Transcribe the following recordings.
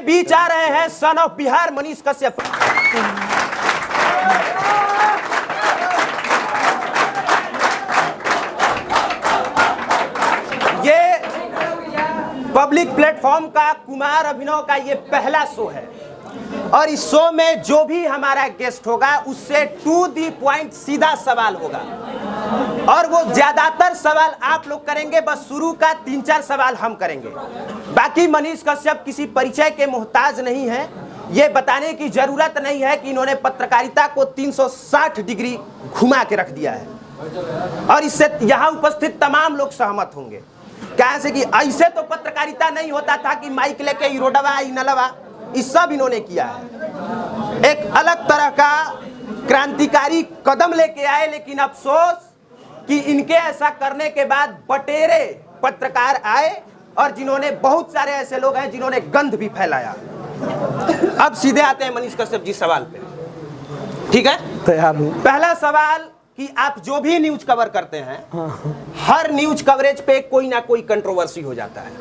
बीच आ रहे हैं son of Bihar Manish Kashyap. ये पब्लिक प्लेटफॉर्म का कुमार अभिनव का ये पहला शो है और इस शो में जो भी हमारा गेस्ट होगा उससे टू दी पॉइंट सीधा सवाल होगा और वो ज्यादातर सवाल आप लोग करेंगे, बस शुरू का 3-4 सवाल हम करेंगे। बाकी मनीष कश्यप किसी परिचय के मोहताज नहीं है। ये बताने की जरूरत नहीं है कि इन्होंने पत्रकारिता को 360 डिग्री घुमा के रख दिया है और इससे यहाँ उपस्थित तमाम लोग सहमत होंगे। कैसे कि ऐसे तो पत्रकारिता नहीं होता था कि माइक लेके इरोडवा इनलवा, इस सब इन्होंने किया है। एक अलग तरह का क्रांतिकारी कदम लेके आए, लेकिन अफसोस कि इनके ऐसा करने के बाद बटेरे पत्रकार आए और जिन्होंने बहुत सारे ऐसे लोग हैं जिन्होंने गंध भी फैलाया। अब सीधे आते हैं मनीष कश्यप जी सवाल पे, ठीक है? तैयार हूं। पहला सवाल कि आप जो भी न्यूज कवर करते हैं, हर न्यूज कवरेज पे कोई ना कोई कंट्रोवर्सी हो जाता है।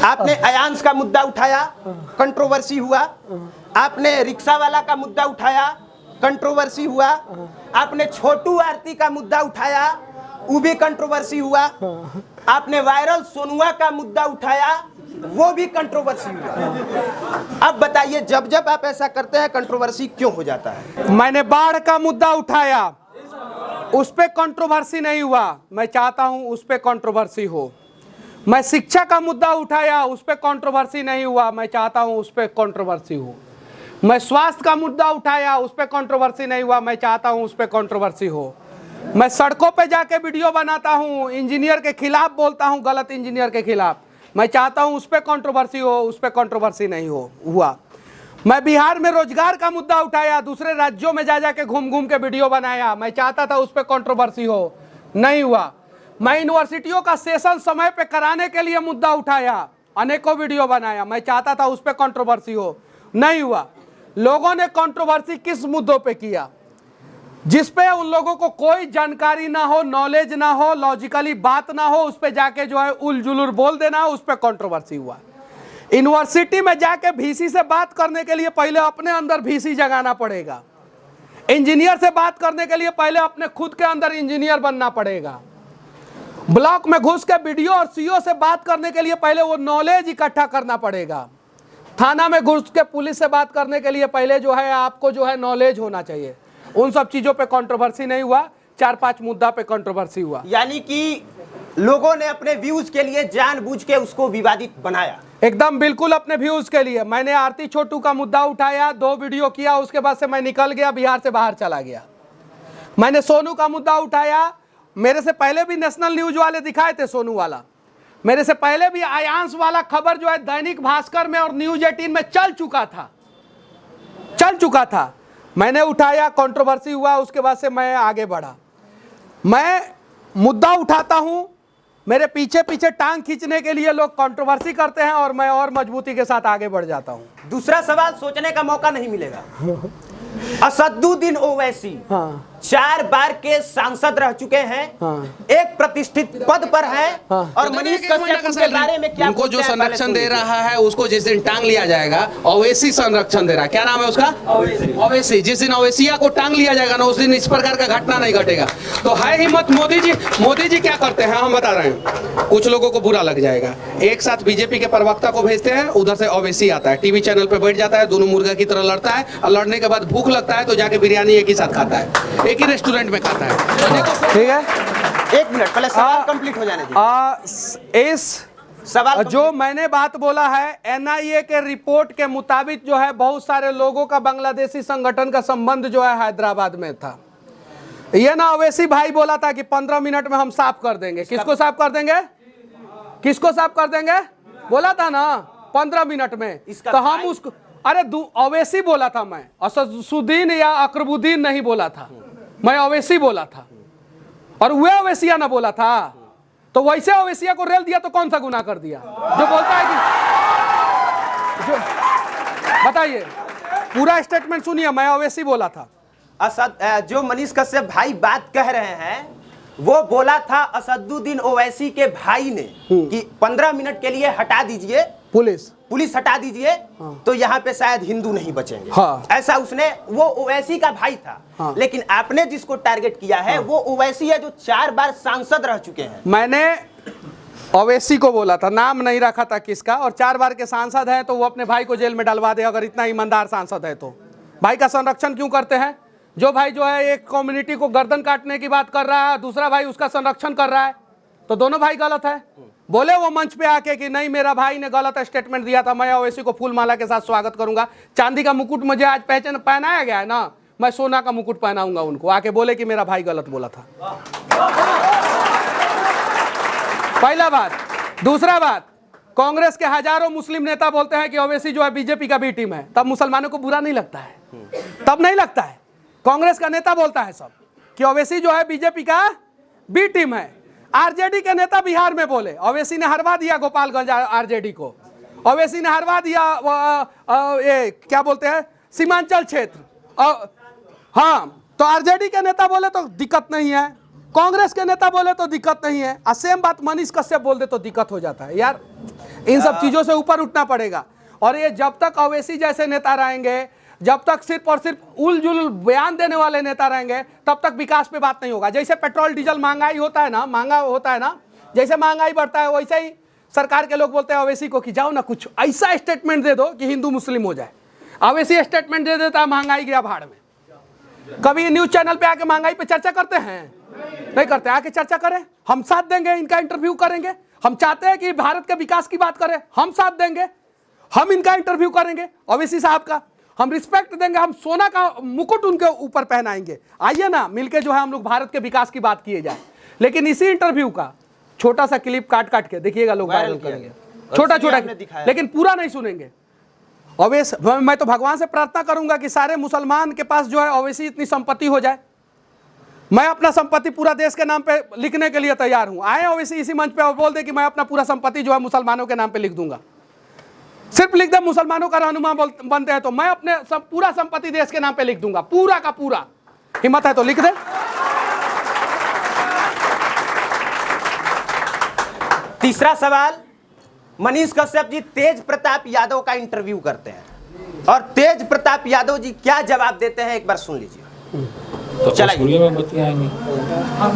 आपने अयांश का मुद्दा उठाया, कंट्रोवर्सी हुआ। आपने रिक्शा वाला का मुद्दा उठाया, कंट्रोवर्सी हुआ। आपने छोटू आरती का मुद्दा उठाया, वो भी कंट्रोवर्सी हुआ। आपने वायरल सोनुआ का मुद्दा उठाया, वो भी कंट्रोवर्सी हुआ। अब बताइए, जब जब आप ऐसा करते हैं कंट्रोवर्सी क्यों हो जाता है? मैंने बाढ़ का मुद्दा उठाया, उस पे कंट्रोवर्सी नहीं हुआ, मैं चाहता हूं उस पे कंट्रोवर्सी हो। मैं शिक्षा का मुद्दा उठाया, उस पे कंट्रोवर्सी नहीं हुआ, मैं चाहता हूं उस पे कंट्रोवर्सी हो। मैं स्वास्थ्य का मुद्दा उठाया, उस पे कंट्रोवर्सी नहीं हुआ, मैं चाहता हूं उस पे कंट्रोवर्सी हो। मैं सड़कों पे जाके वीडियो बनाता हूं, इंजीनियर के खिलाफ बोलता हूं, गलत इंजीनियर के खिलाफ, मैं चाहता हूं उस पे कंट्रोवर्सी हो, उस पे कंट्रोवर्सी नहीं हुआ। मैं बिहार में रोजगार का मुद्दा उठाया, दूसरे राज्यों में जा जाके घूम घूम के वीडियो बनाया, मैं चाहता था उस पे कंट्रोवर्सी हो, नहीं हुआ। मैं यूनिवर्सिटियों का सेशन समय पे कराने के लिए मुद्दा उठाया, अनेकों वीडियो बनाया, मैं चाहता था उस पे कंट्रोवर्सी हो, नहीं हुआ। लोगों ने कंट्रोवर्सी किस मुद्दों पे किया? जिस पे उन लोगों को कोई जानकारी ना हो, नॉलेज ना हो, लॉजिकली बात ना हो, उस पे जाके जो है उलझुलुल बोल देना, उस पे कंट्रोवर्सी हुआ। यूनिवर्सिटी में जाके वीसी से बात करने के लिए पहले अपने अंदर वीसी जगाना पड़ेगा। इंजीनियर से बात करने के लिए पहले अपने खुद के अंदर इंजीनियर बनना पड़ेगा। ब्लॉक में घुस के बीडीओ और सीओ से बात करने के लिए पहले वो नॉलेज इकट्ठा करना पड़ेगा। थाना में घुस के पुलिस से बात करने के लिए पहले जो है आपको जो है नॉलेज होना चाहिए। उन सब चीजों पे कंट्रोवर्सी नहीं हुआ, 4-5 मुद्दा पे कंट्रोवर्सी हुआ। यानी कि लोगों ने अपने व्यूज के लिए जानबूझ के उसको विवादित बनाया। एकदम बिल्कुल अपने व्यूज के लिए। मैंने आरती छोटू का मुद्दा उठाया, 2 वीडियो किया, उसके बाद से मैं निकल गया, बिहार से बाहर चला गया। मैंने सोनू का मुद्दा उठाया, मेरे से पहले भी नेशनल न्यूज वाले दिखाए थे सोनू वाला, मेरे से पहले भी अयांश वाला खबर जो है दैनिक भास्कर में और न्यूज 18 में चल चुका था। मैंने उठाया, कंट्रोवर्सी हुआ, उसके बाद से मैं आगे बढ़ा। मैं मुद्दा उठाता हूं, मेरे पीछे पीछे टांग खींचने के लिए लोग कंट्रोवर्सी करते हैं और मैं और मजबूती के साथ आगे बढ़ जाता हूं। दूसरा सवाल सोचने का मौका नहीं मिलेगा। असदुद्दीन ओवैसी 4 बार के सांसद रह चुके हैं, एक प्रतिष्ठित पद पर हैं और मनीष कश्यप के बारे में क्या उनको जो संरक्षण दे रहा है उसको जिस दिन टांग लिया जाएगा, ओवैसी संरक्षण दे रहा है, क्या नाम है उसका? ओवैसी। जिस दिन ओवैसिया को टांग लिया जाएगा ना, उस दिन इस प्रकार का घटना नहीं घटेगा। तो है हिम्मत मोदी जी क्या करते हैं हम बता रहे हैं। कुछ लोगों को बुरा लग जाएगा, एक साथ बीजेपी के प्रवक्ता को भेजते हैं, उधर से ओवैसी आता है, टीवी चैनल पे बैठ जाता है, दोनों मुर्गा की तरह लड़ता है और लड़ने के बाद भूख लगता है तो जाके बिरयानी एक ही साथ खाता है, एक ही रेस्टोरेंट में खाता है। ठीक है, 1 मिनट पहले सवाल कंप्लीट हो जाने दीजिए। इस सवाल जो मैंने बात बोला है, एनआईए के रिपोर्ट के मुताबिक जो है बहुत सारे लोगों का बांग्लादेशी संगठन का संबंध जो है हैदराबाद में था। ये ना ओवैसी भाई बोला था कि 15 मिनट में हम साफ कर देंगे। किसको साफ कर देंगे? किसको साफ कर देंगे बोला था ना 15 मिनट में। तो हम उसको, अरे ओवैसी बोला था, मैं असदुद्दीन या अकरबुद्दीन नहीं बोला था, मैं ओवैसी बोला था और वे ओवैसिया ना बोला था। तो वैसे ओवैसिया को रेल दिया तो कौन सा गुनाह कर दिया जो बोलता है कि जो, बताइए पूरा स्टेटमेंट सुनिए, मैं ओवैसी बोला था। जो मनीष कश्यप भाई बात कह रहे हैं वो बोला था असदुद्दीन ओवैसी के भाई ने कि 15 मिनट के लिए हटा दीजिए पुलिस हटा दीजिए तो यहाँ पे शायद हिंदू नहीं बचेंगे। हाँ। ऐसा उसने, वो ओवैसी का भाई था। हाँ। लेकिन आपने जिसको टारगेट किया है वो ओवैसी है जो 4 बार सांसद रह चुके हैं। मैंने ओवैसी को बोला था, नाम नहीं रखा था किसका, और 4 बार के सांसद है तो वो अपने भाई को जेल में डलवा दे अगर इतना ईमानदार सांसद है तो। भाई का संरक्षण क्यों करते हैं? जो भाई जो है एक कम्युनिटी को गर्दन काटने की बात कर रहा है, दूसरा भाई उसका संरक्षण कर रहा है, तो दोनों भाई गलत है। बोले वो मंच पे आके कि नहीं मेरा भाई ने गलत स्टेटमेंट दिया था, मैं ओवैसी को फूल माला के साथ स्वागत करूंगा। चांदी का मुकुट मुझे आज पहनाया गया है ना, मैं सोना का मुकुट पहनाऊंगा उनको। आके बोले कि मेरा भाई गलत बोला था। पहला बात। दूसरा बात, कांग्रेस के हजारों मुस्लिम नेता बोलते हैं कि ओवैसी जो है बीजेपी का बी टीम है, तब मुसलमानों को बुरा नहीं लगता है? तब नहीं लगता है? कांग्रेस का नेता बोलता है सब कि ओवैसी जो है बीजेपी का बी टीम है। आरजेडी के नेता बिहार में बोले ओवैसी ने हरवा दिया गोपालगंज आरजेडी को, ओवैसी ने हरवा दिया ये क्या बोलते हैं सीमांचल क्षेत्र। हाँ, तो आरजेडी के नेता बोले तो दिक्कत नहीं है, कांग्रेस के नेता बोले तो दिक्कत नहीं है, और सेम बात मनीष कश्यप बोल दे तो दिक्कत हो जाता है। यार इन सब चीजों से ऊपर उठना पड़ेगा। और ये जब तक ओवैसी जैसे नेता रहेंगे, जब तक सिर्फ और सिर्फ उलझुल बयान देने वाले नेता रहेंगे, तब तक विकास पे बात नहीं होगा। जैसे पेट्रोल डीजल महंगा होता है ना, जैसे महंगाई बढ़ता है वैसे ही सरकार के लोग बोलते हैं ओवैसी को कि जाओ ना कुछ ऐसा स्टेटमेंट दे दो कि हिंदू मुस्लिम हो जाए। ओवैसी स्टेटमेंट दे देता है महंगाई गया भाड़ में। कभी न्यूज चैनल पे आके महंगाई पे चर्चा करते हैं? नहीं करते। आके चर्चा करें, हम साथ देंगे, इनका इंटरव्यू करेंगे। हम चाहते हैं कि भारत के विकास की बात करें, हम साथ देंगे, हम इनका इंटरव्यू करेंगे, ओवैसी साहब का हम रिस्पेक्ट देंगे, हम सोना का मुकुट उनके ऊपर पहनाएंगे। आइए ना मिलके जो है हम लोग भारत के विकास की बात किए जाए। लेकिन इसी इंटरव्यू का छोटा सा क्लिप काट के देखिएगा, लोग वायरल करेंगे, छोटा छोटा, लेकिन पूरा नहीं सुनेंगे। ओवैसी, मैं तो भगवान से प्रार्थना करूंगा कि सारे मुसलमान के पास जो है ओवैसी इतनी संपत्ति हो जाए। मैं अपना संपत्ति पूरा देश के नाम पे लिखने के लिए तैयार हूं। आए ओवैसी इसी मंच पे और बोल दे कि मैं अपना पूरा संपत्ति जो है मुसलमानों के नाम पे लिख दूंगा, सिर्फ लिख दे मुसलमानों का रहनुमा बनते हैं तो मैं अपने पूरा संपत्ति देश के नाम पे लिख दूंगा, पूरा का पूरा। हिम्मत है तो लिख दे। तीसरा सवाल, मनीष कश्यप जी तेज प्रताप यादव का इंटरव्यू करते हैं और तेज प्रताप यादव जी क्या जवाब देते हैं, एक बार सुन लीजिए। तो भोजपुरी में बतियाएंगे,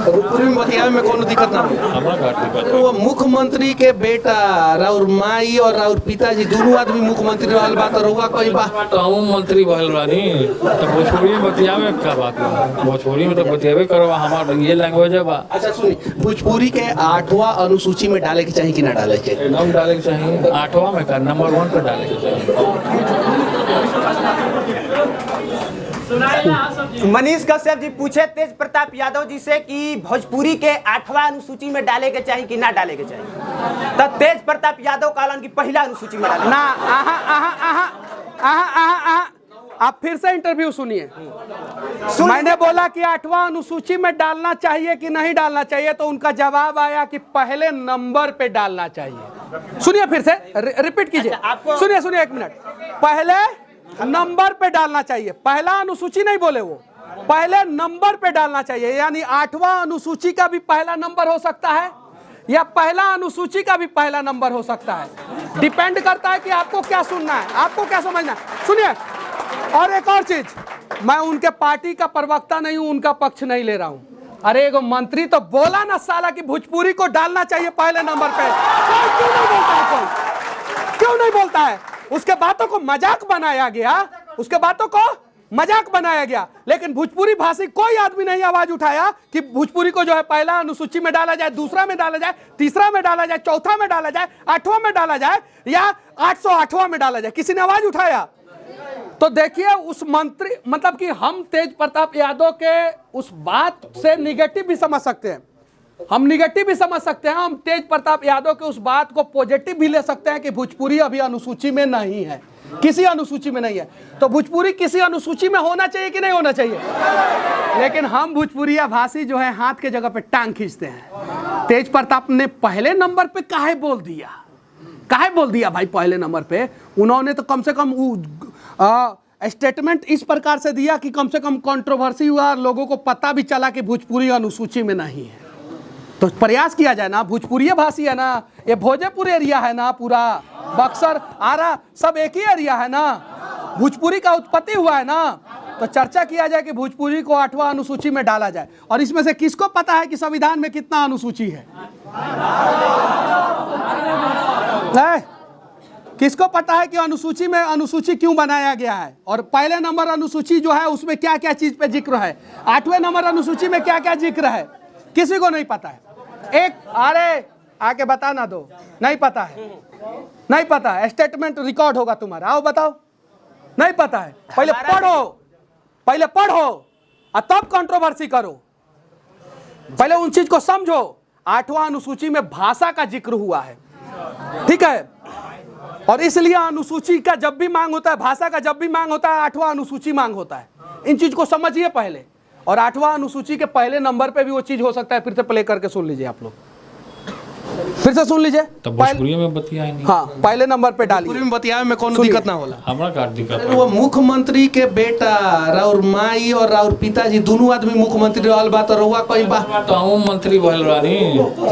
भोजपुरी में बतियावे में कोनो दिक्कत ना हो। हमारा घाट दिक्कत वो मुख्यमंत्री के बेटा राउर माई और राउर पिताजी दोनों आदमी मुख्यमंत्री रहल बात और हुआ कोई बात तो हम मंत्री भल रानी, तो भोजपुरी में बतियावे का बात है? भोजपुरी में तो बतियावे करो, हमारा ये लैंग्वेज है बा। अच्छा सुनिए, भोजपुरी के 8वां अनुसूची में डाले के चाहिए कि ना डाले के? एकदम डाले के चाहिए, 8वां में का नंबर 1 पे डाले के चाहिए। मनीष कश्यप जी पूछे तेज प्रताप यादव जी से कि भोजपुरी के 8वां अनुसूची में डाले के चाहिए कि ना डाले के चाहिए, तो तेज प्रताप यादव कहलन कि पहला अनुसूची में डाले ना। आप फिर से इंटरव्यू सुनिए। मैंने बोला कि 8वां अनुसूची में डालना चाहिए कि नहीं डालना चाहिए, तो उनका जवाब आया कि पहले नंबर पे डालना चाहिए। सुनिए फिर से, रिपीट कीजिए। सुनिए 1 मिनट। पहले नंबर पे डालना चाहिए, पहला अनुसूची नहीं बोले वो, पहले नंबर पे डालना चाहिए। यानी 8वां अनुसूची का भी पहला नंबर हो सकता है या पहला अनुसूची का भी पहला नंबर हो सकता है। डिपेंड करता है कि आपको क्या सुनना है, आपको क्या समझना है। सुनिए, और एक और चीज, मैं उनके पार्टी का प्रवक्ता नहीं हूं, उनका पक्ष नहीं ले रहा हूं। अरे एगो मंत्री तो बोला ना साला कि भोजपुरी को डालना चाहिए पहले नंबर पे, क्यों नहीं बोलता है? कोई क्यों नहीं बोलता है? उसके बातों को मजाक बनाया गया, उसके बातों को मजाक बनाया गया, लेकिन भोजपुरी भाषी कोई आदमी नहीं आवाज उठाया कि भोजपुरी को जो है पहला अनुसूची में डाला जाए, दूसरा में डाला जाए, तीसरा में डाला जाए, चौथा में डाला जाए, 8वां में डाला जाए या 808वां में डाला जाए। किसी ने आवाज उठाया? तो देखिए उस मंत्री, मतलब कि हम तेज प्रताप यादव के उस बात से निगेटिव भी समझ सकते हैं, हम निगेटिव भी समझ सकते हैं, हम तेज प्रताप यादव के उस बात को पॉजिटिव भी ले सकते हैं कि भोजपुरी अभी अनुसूची में नहीं है, किसी अनुसूची में नहीं है। तो भोजपुरी किसी अनुसूची में होना चाहिए कि नहीं होना चाहिए? लेकिन हम भोजपुरिया भाषी जो है हाथ के जगह पे टांग खींचते हैं। तेज प्रताप ने पहले नंबर पे काहे बोल दिया, काहे बोल दिया भाई पहले नंबर पे? उन्होंने तो कम से कम स्टेटमेंट इस प्रकार से दिया कि कम से कम कंट्रोवर्सी हुआ, लोगों को पता भी चला कि भोजपुरी अनुसूची में नहीं है। तो प्रयास किया जाए ना, भोजपुरी भाषी है ना, ये भोजपुर एरिया है ना पूरा, बक्सर, आरा सब एक ही एरिया है ना, भोजपुरी का उत्पत्ति हुआ है ना, तो चर्चा किया जाए कि भोजपुरी को 8वां अनुसूची में डाला जाए। और इसमें से किसको पता है कि संविधान में कितना अनुसूची है? किसको पता है कि अनुसूची में अनुसूची क्यों बनाया गया है, और पहले नंबर अनुसूची जो है उसमें क्या क्या चीज पे जिक्र है, 8वें नंबर अनुसूची में क्या क्या जिक्र है? किसी को नहीं पता है। एक अरे आके बता ना दो, नहीं पता है, नहीं पता है, स्टेटमेंट रिकॉर्ड होगा तुम्हारा, आओ बताओ, नहीं पता है। पहले पढ़ो, पहले पढ़ो और तब कंट्रोवर्सी करो, पहले उन चीज को समझो। 8वां अनुसूची में भाषा का जिक्र हुआ है, ठीक है, और इसलिए अनुसूची का जब भी मांग होता है, भाषा का जब भी मांग होता है, 8वां अनुसूची मांग होता है। इन चीज को समझिए पहले, और 8वां अनुसूची के पहले नंबर पे भी वो चीज हो सकता है। फिर से प्ले करके सुन लीजिए आप लोग, फिर से सुन लीजिए। तो भोजपुरी में बतियाए नहीं, हाँ पहले नंबर पे डालिए। पूरी में बतियावे में कोनो दिक्कत ना होला। हमरा का दिक्कत है। वो मुख्यमंत्री के बेटा राउर माई और राउर पिताजी दोनों आदमी मुख्यमंत्री रहल बा, तो रहुआ कहीं बा तो हम मंत्री भइल रानी,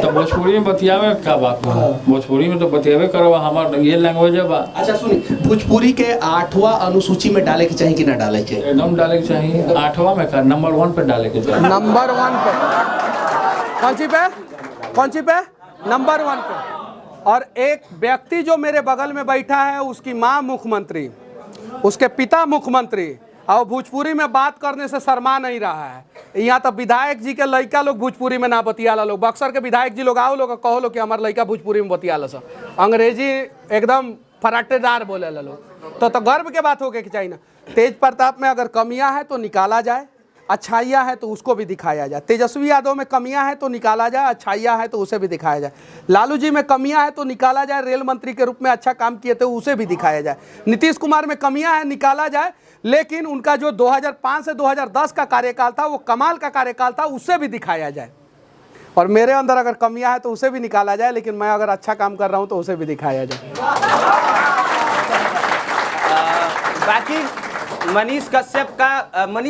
तो भोजपुरी में बतियावे का बात बा? भोजपुरी में तो बतियावे करो, हमार ये लैंग्वेज बा। अच्छा सुनी, भोजपुरी के 8वां अनुसूची में डाले के चाहिए कि ना डाले के? एकदम डाले के चाहिए। 8वां में का नंबर 1 पे डाले के चाहिए। नंबर 1 पे, कौन सी पे, कौन सी पे? नंबर 1 पे। और एक व्यक्ति जो मेरे बगल में बैठा है, उसकी माँ मुख्यमंत्री, उसके पिता मुख्यमंत्री, और भोजपुरी में बात करने से शर्मा नहीं रहा है। यहाँ तो विधायक जी के लड़का लोग भोजपुरी में ना बतियाला लोग, बक्सर के विधायक जी लोग आओ लोग कहो लो कि हमारे लड़का भोजपुरी में बतियाला सब, अंग्रेजी एकदम फराटेदार बोले ला लोग, तो गर्व के बात होके कि चाहिए ना। तेज प्रताप में अगर कमियां है तो निकाला जाए, अच्छाइयाँ है तो उसको भी दिखाया जाए। तेजस्वी यादव में कमियां है तो निकाला जाए, अच्छाइयाँ है तो उसे भी दिखाया जाए। लालू जी में कमियां है तो निकाला जाए, रेल मंत्री के रूप में अच्छा काम किए थे उसे भी दिखाया जाए। नीतीश कुमार में कमियां है, निकाला जाए, लेकिन उनका जो 2005 से 2010 का कार्यकाल था वो कमाल का कार्यकाल था, उसे भी दिखाया जाए। और मेरे अंदर अगर कमियां है तो उसे भी निकाला जाए, लेकिन मैं अगर अच्छा काम कर रहा हूं तो उसे भी दिखाया जाए। बाकी मनीष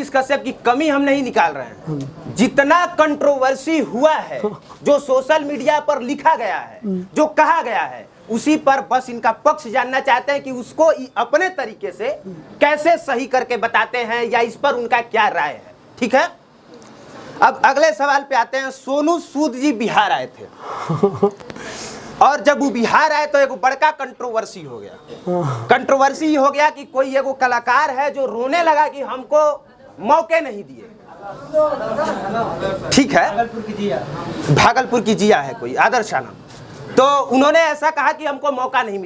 कश्यप की कमी हम नहीं निकाल रहे हैं। जितना कंट्रोवर्सी हुआ है, जो सोशल मीडिया पर लिखा गया है, जो कहा गया है, उसी पर बस इनका पक्ष जानना चाहते हैं कि उसको अपने तरीके से कैसे सही करके बताते हैं, या इस पर उनका क्या राय है। ठीक है, अब अगले सवाल पे आते हैं। सोनू सूद जी बिहार आए थे और जब वो बिहार आए तो एक बड़का कंट्रोवर्सी हो गया। कंट्रोवर्सी हो गया कि कोई एगो कलाकार है जो रोने लगा कि हमको मौके नहीं दिए। ठीक है, भागलपुर की जिया है कोई आदर्शा नाम, तो उन्होंने ऐसा कहा कि हमको मौका नहीं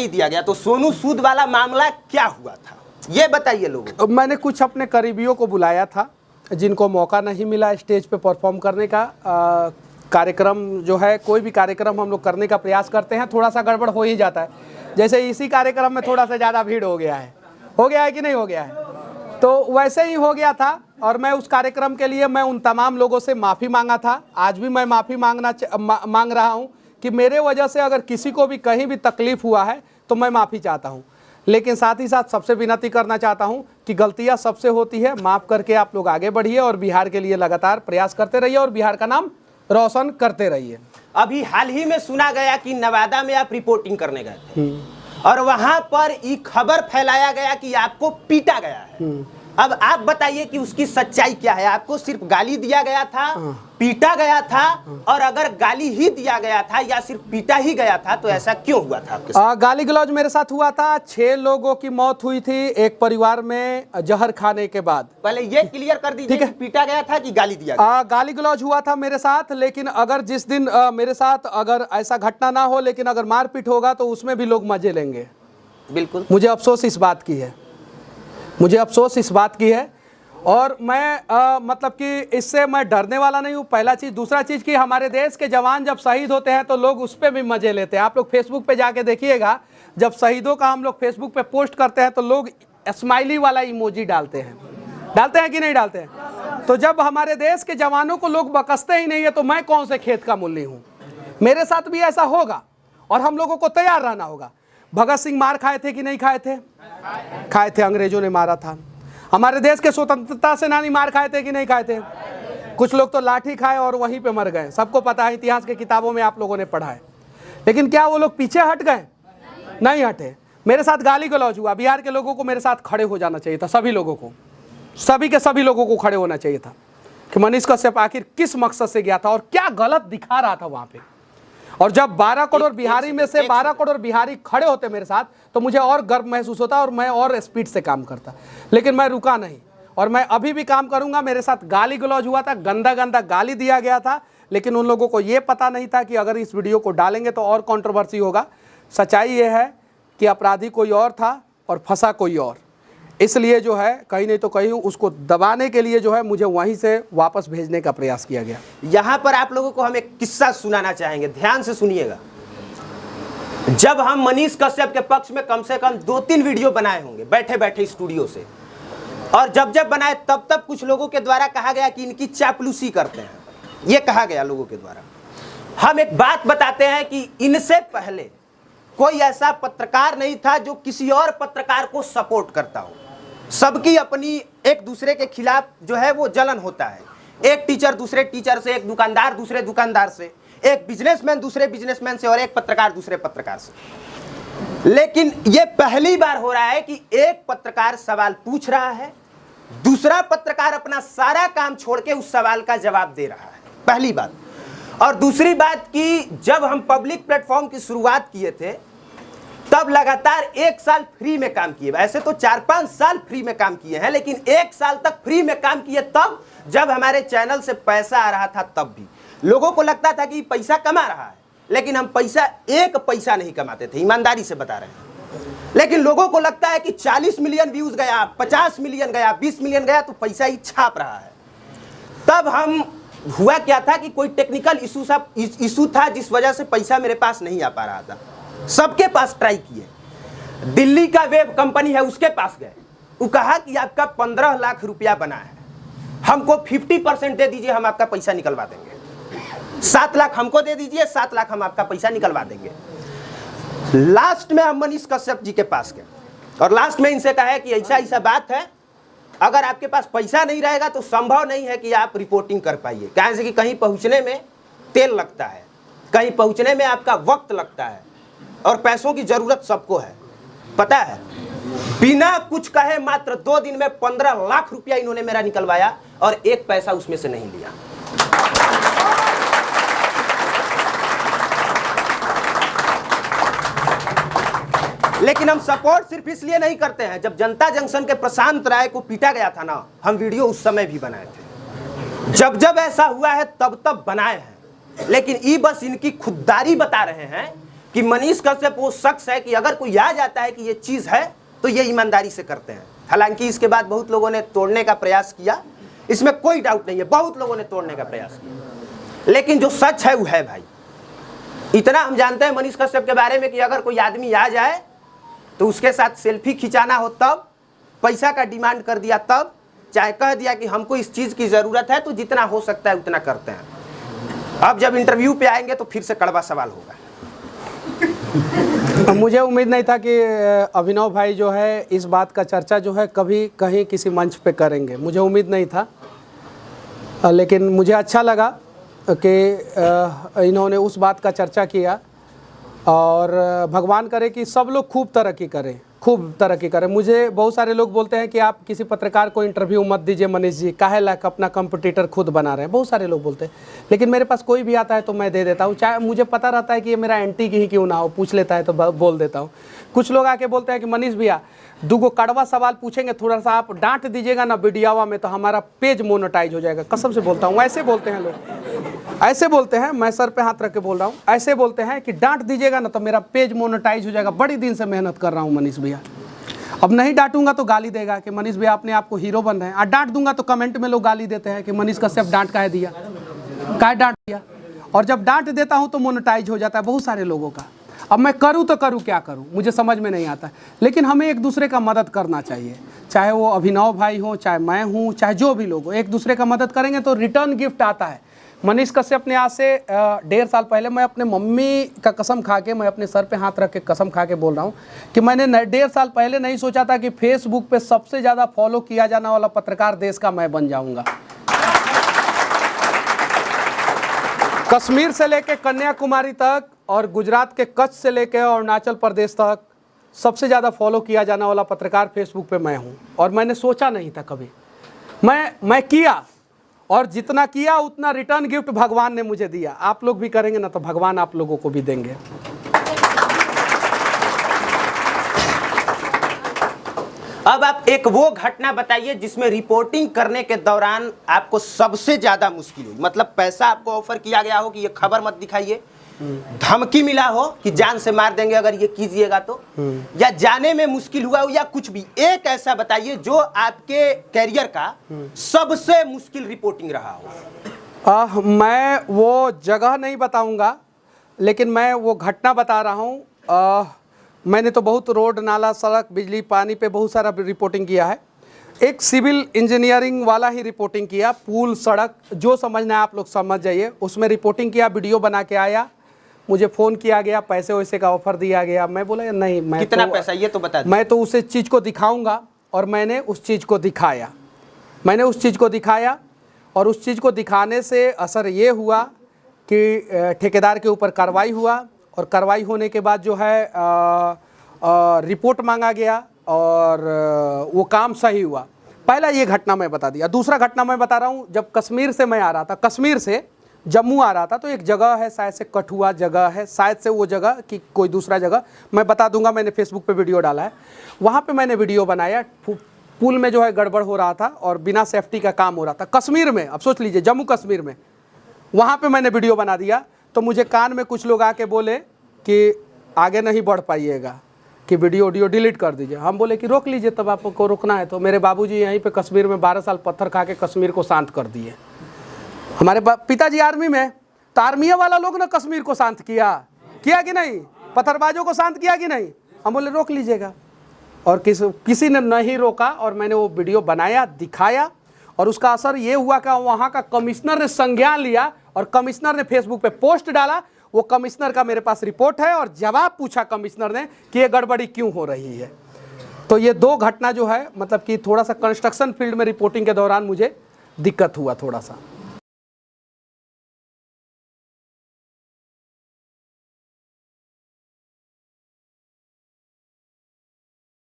दिया गया। तो सोनू सूद वाला मामला क्या हुआ था, ये बताइए लोगों। मैंने कुछ अपने करीबियों को बुलाया था जिनको मौका नहीं मिला स्टेज पे परफॉर्म करने का। कार्यक्रम जो है, कोई भी कार्यक्रम हम लोग करने का प्रयास करते हैं, थोड़ा सा गड़बड़ हो ही जाता है। जैसे इसी कार्यक्रम में थोड़ा सा ज़्यादा भीड़ हो गया है कि नहीं हो गया है, तो वैसे ही हो गया था। और मैं उस कार्यक्रम के लिए मैं उन तमाम लोगों से माफ़ी मांगा था। आज भी मैं माफ़ी मांग रहा हूँ कि मेरे वजह से अगर किसी को भी कहीं भी तकलीफ़ हुआ है तो मैं माफ़ी चाहता हूँ। लेकिन साथ ही साथ सबसे विनती करना चाहता हूँ कि गलतियाँ सबसे होती है, माफ़ करके आप लोग आगे बढ़िए और बिहार के लिए लगातार प्रयास करते रहिए और बिहार का नाम रोशन करते रहिए। अभी हाल ही में सुना गया कि नवादा में आप रिपोर्टिंग करने गए थे और वहां पर ये खबर फैलाया गया कि आपको पीटा गया है। अब आप बताइए कि उसकी सच्चाई क्या है। आपको सिर्फ गाली दिया गया था, पीटा गया था, और अगर गाली ही दिया गया था या सिर्फ पीटा ही गया था तो ऐसा क्यों हुआ था आपके साथ? गाली गलौज मेरे साथ हुआ था। 6 लोगों की मौत हुई थी एक परिवार में जहर खाने के बाद। पहले ये क्लियर कर दीजिए कि पीटा गया था कि गाली दिया गया? गाली गलौज हुआ था मेरे साथ, लेकिन अगर जिस दिन मेरे साथ अगर ऐसा घटना ना हो, लेकिन अगर मारपीट होगा तो उसमें भी लोग मजे लेंगे। बिल्कुल, मुझे अफसोस इस बात की है, मुझे अफसोस इस बात की है। और मैं मतलब कि इससे मैं डरने वाला नहीं हूँ, पहला चीज़। दूसरा चीज़ कि हमारे देश के जवान जब शहीद होते हैं तो लोग उस पर भी मज़े लेते हैं। आप लोग फेसबुक पे जाके देखिएगा, जब शहीदों का हम लोग फेसबुक पे पोस्ट करते हैं तो लोग स्माइली वाला इमोजी डालते हैं कि नहीं डालते हैं? तो जब हमारे देश के जवानों को लोग बकसते ही नहीं है तो मैं कौन से खेत का मूल्य हूँ? मेरे साथ भी ऐसा होगा और हम लोगों को तैयार रहना होगा। भगत सिंह मार खाए थे कि नहीं खाए थे? खाए थे, अंग्रेजों ने मारा था। हमारे देश के स्वतंत्रता सेनानी मार खाए थे कि नहीं खाए थे? कुछ लोग तो लाठी खाए और वहीं पे मर गए, सबको पता है, इतिहास के किताबों में आप लोगों ने पढ़ा है। लेकिन क्या वो लोग पीछे हट गए? नहीं हटे। मेरे साथ गाली गलौज हुआ, बिहार के लोगों को मेरे साथ खड़े हो जाना चाहिए था, सभी लोगों को, सभी के सभी लोगों को खड़े होना चाहिए था कि मनीष कश्यप आखिर किस मकसद से गया था और क्या गलत दिखा रहा था वहां पे। और जब 12 करोड़ बिहारी में से 12 करोड़ बिहारी खड़े होते मेरे साथ तो मुझे और गर्व महसूस होता और मैं और स्पीड से काम करता, लेकिन मैं रुका नहीं और मैं अभी भी काम करूंगा। मेरे साथ गाली गलौज हुआ था, गंदा गंदा गाली दिया गया था, लेकिन उन लोगों को ये पता नहीं था कि अगर इस वीडियो को डालेंगे तो और कंट्रोवर्सी होगा। सच्चाई ये है कि अपराधी कोई और था और फंसा कोई और, इसलिए जो है कहीं नहीं तो कहीं उसको दबाने के लिए जो है मुझे वहीं से वापस भेजने का प्रयास किया गया। यहां पर आप लोगों को हम एक किस्सा सुनाना चाहेंगे, ध्यान से सुनिएगा। जब हम मनीष कश्यप के पक्ष में कम से कम 2-3 वीडियो बनाए होंगे बैठे बैठे स्टूडियो से, और जब जब बनाए तब तब कुछ लोगों के द्वारा कहा गया कि इनकी चापलूसी करते हैं, ये कहा गया लोगों के द्वारा। हम एक बात बताते हैं कि इनसे पहले कोई ऐसा पत्रकार नहीं था जो किसी और पत्रकार को सपोर्ट करता हो। सबकी अपनी एक दूसरे के खिलाफ जो है वो जलन होता है, एक टीचर दूसरे टीचर से, एक दुकानदार दूसरे दुकानदार से, एक बिजनेसमैन दूसरे बिजनेसमैन से और एक पत्रकार दूसरे पत्रकार से। लेकिन ये पहली बार हो रहा है कि एक पत्रकार सवाल पूछ रहा है, दूसरा पत्रकार अपना सारा काम छोड़ के उस सवाल का जवाब दे रहा है, पहली बात। और दूसरी बात कि जब हम पब्लिक प्लेटफॉर्म की शुरुआत किए थे तब लगातार 1 साल फ्री में काम किए। ऐसे तो 4-5 साल फ्री में काम किए हैं, लेकिन 1 साल तक फ्री में काम किए तब जब हमारे चैनल से पैसा आ रहा था। तब भी लोगों को लगता था कि पैसा कमा रहा है, लेकिन हम पैसा 1 पैसा नहीं कमाते थे, ईमानदारी से बता रहे हैं। लेकिन लोगों को लगता है कि 40 मिलियन व्यूज गया, 50 मिलियन गया, 20 मिलियन गया तो पैसा ही छाप रहा है। तब हम हुआ क्या था कि कोई टेक्निकल इशू था जिस वजह से पैसा मेरे पास नहीं आ पा रहा था। सबके पास ट्राई किए, दिल्ली का वेब कंपनी है उसके पास गए, वो कहा कि आपका 15 लाख रुपया बना है, हमको 50% दे दीजिए, हम आपका पैसा निकलवा देंगे। 7 लाख हमको दे दीजिए, 7 लाख हम आपका पैसा निकलवा देंगे। लास्ट में हम मनीष कश्यप जी के पास गए और लास्ट में इनसे कहा कि ऐसा ऐसा बात है, अगर आपके पास पैसा नहीं रहेगा तो संभव नहीं है कि आप रिपोर्टिंग कर पाइए, कहीं से कि कहीं पहुंचने में तेल लगता है, कहीं पहुंचने में आपका वक्त लगता है और पैसों की जरूरत सबको है, पता है। बिना कुछ कहे मात्र 2 दिन में 15 लाख रुपया इन्होंने मेरा निकलवाया और 1 पैसा उसमें से नहीं लिया। लेकिन हम सपोर्ट सिर्फ इसलिए नहीं करते हैं, जब जनता जंक्शन के प्रशांत राय को पीटा गया था ना, हम वीडियो उस समय भी बनाए थे। जब जब ऐसा हुआ है तब तब बनाए हैं, लेकिन ये बस इनकी खुददारी बता रहे हैं कि मनीष कश्यप वो शख्स है कि अगर कोई आ जाता है कि ये चीज़ है तो ये ईमानदारी से करते हैं। हालांकि इसके बाद बहुत लोगों ने तोड़ने का प्रयास किया, इसमें कोई डाउट नहीं है, बहुत लोगों ने तोड़ने का प्रयास किया, लेकिन जो सच है वो है भाई। इतना हम जानते हैं मनीष कश्यप के बारे में कि अगर कोई आदमी आ जाए तो उसके साथ सेल्फी खिंचाना हो तब, पैसा का डिमांड कर दिया तब, चाहे कह दिया कि हमको इस चीज़ की ज़रूरत है तो जितना हो सकता है उतना करते हैं। अब जब इंटरव्यू पे आएंगे तो फिर से कड़वा सवाल होगा। मुझे उम्मीद नहीं था कि अभिनव भाई जो है इस बात का चर्चा जो है कभी कहीं किसी मंच पे करेंगे, मुझे उम्मीद नहीं था, लेकिन मुझे अच्छा लगा कि इन्होंने उस बात का चर्चा किया। और भगवान करे कि सब लोग खूब तरक्की करें, खूब तरक्की करें। मुझे बहुत सारे लोग बोलते हैं कि आप किसी पत्रकार को इंटरव्यू मत दीजिए मनीष जी, काहे लायक अपना कंपटीटर खुद बना रहे हैं, बहुत सारे लोग बोलते हैं। लेकिन मेरे पास कोई भी आता है तो मैं दे देता हूँ, चाहे मुझे पता रहता है कि ये मेरा एंटी ही क्यों ना हो, पूछ लेता है तो बोल देता हूँ। कुछ लोग आके बोलते हैं कि मनीष भैया 2 कड़वा सवाल पूछेंगे, थोड़ा सा आप डांट दीजिएगा ना वीडियोवा में तो हमारा पेज मोनेटाइज हो जाएगा। कसम से बोलता हूँ, ऐसे बोलते हैं लोग, ऐसे बोलते हैं, मैं सर पे हाथ रख के बोल रहा हूँ, ऐसे बोलते हैं कि डांट दीजिएगा ना तो मेरा पेज मोनेटाइज हो जाएगा। बड़ी दिन से मेहनत कर रहा हूँ मनीष भैया, अब नहीं डांटूंगा तो गाली देगा कि मनीष भैया अपने आप को हीरो बन रहे हैं, और डांट दूंगा तो कमेंट में लोग गाली देते हैं कि मनीष कश्यप डांट काहे दिया, काहे डांट दिया। और जब डांट देता हूँ तो मोनेटाइज हो जाता है बहुत सारे लोगों का। अब मैं करूँ तो करूँ क्या करूँ, मुझे समझ में नहीं आता। लेकिन हमें एक दूसरे का मदद करना चाहिए, चाहे वो अभिनव भाई हो, चाहे मैं हूँ, चाहे जो भी लोग हो, एक दूसरे का मदद करेंगे तो रिटर्न गिफ्ट आता है। मनीष कश्यप ने आज से 1.5 साल पहले, मैं अपने मम्मी का कसम खा के, मैं अपने सर पे हाथ रख के कसम खा के बोल रहा हूँ कि मैंने 1.5 साल पहले नहीं सोचा था कि फेसबुक पे सबसे ज़्यादा फॉलो किया जाने वाला पत्रकार देश का मैं बन जाऊँगा। कश्मीर से लेके कन्याकुमारी तक और गुजरात के कच्छ से लेकर अरुणाचल प्रदेश तक सबसे ज़्यादा फॉलो किया जाने वाला पत्रकार फेसबुक पे मैं हूँ। और मैंने सोचा नहीं था कभी, मैं किया, और जितना किया उतना रिटर्न गिफ्ट भगवान ने मुझे दिया। आप लोग भी करेंगे ना तो भगवान आप लोगों को भी देंगे। अब आप एक वो घटना बताइए जिसमें रिपोर्टिंग करने के दौरान आपको सबसे ज्यादा मुश्किल हुई, मतलब पैसा आपको ऑफर किया गया हो कि ये खबर मत दिखाइए, धमकी मिला हो कि जान से मार देंगे अगर ये कीजिएगा तो, या जाने में मुश्किल हुआ हो, या कुछ भी एक ऐसा बताइए जो आपके कैरियर का सबसे मुश्किल रिपोर्टिंग रहा हो। मैं वो जगह नहीं बताऊंगा, लेकिन मैं वो घटना बता रहा हूँ। मैंने तो बहुत रोड, नाला, सड़क, बिजली, पानी पे बहुत सारा रिपोर्टिंग किया है। एक सिविल इंजीनियरिंग वाला ही रिपोर्टिंग किया, पुल, सड़क, जो समझना है आप लोग समझ जाइए, उसमें रिपोर्टिंग किया, वीडियो बना के आया, मुझे फ़ोन किया गया, पैसे वैसे का ऑफ़र दिया गया। मैं बोला नहीं, मैं कितना पैसा ये तो बता दीजिए। मैं तो उस चीज़ को दिखाऊंगा, और मैंने उस चीज़ को दिखाया। मैंने उस चीज़ को दिखाया, और उस चीज़ को दिखाने से असर ये हुआ कि ठेकेदार के ऊपर कार्रवाई हुआ, और कार्रवाई होने के बाद जो है रिपोर्ट मांगा गया, और वो काम सही हुआ। पहला ये घटना मैं बता दिया। दूसरा घटना मैं बता रहा हूँ, जब कश्मीर से मैं आ रहा था, कश्मीर से जम्मू आ रहा था, तो एक जगह है शायद से कठुआ जगह है, शायद से वो जगह कि कोई दूसरा जगह, मैं बता दूंगा, मैंने फेसबुक पे वीडियो डाला है। वहाँ पे मैंने वीडियो बनाया, पुल में जो है गड़बड़ हो रहा था और बिना सेफ्टी का काम हो रहा था कश्मीर में। अब सोच लीजिए, जम्मू कश्मीर में, वहाँ पे मैंने वीडियो बना दिया। तो मुझे कान में कुछ लोग आके बोले कि आगे नहीं बढ़ पाइएगा, कि वीडियो डिलीट कर दीजिए। हम बोले कि रोक लीजिए, तब आपको रोकना है तो। मेरे बाबूजी यहीं पे कश्मीर में 12 साल पत्थर खा के कश्मीर को शांत कर दिए। हमारे पिताजी आर्मी में, तो आर्मी वाला लोग ना कश्मीर को शांत किया कि नहीं, पत्थरबाजों को शांत किया कि नहीं। हम बोले रोक लीजिएगा, और किसी ने नहीं रोका, और मैंने वो वीडियो बनाया, दिखाया, और उसका असर ये हुआ कि वहाँ का कमिश्नर ने संज्ञान लिया, और कमिश्नर ने फेसबुक पे पोस्ट डाला। वो कमिश्नर का मेरे पास रिपोर्ट है, और जवाब पूछा कमिश्नर ने कि ये गड़बड़ी क्यों हो रही है। तो ये दो घटना जो है, मतलब कि थोड़ा सा कंस्ट्रक्शन फील्ड में रिपोर्टिंग के दौरान मुझे दिक्कत हुआ थोड़ा सा।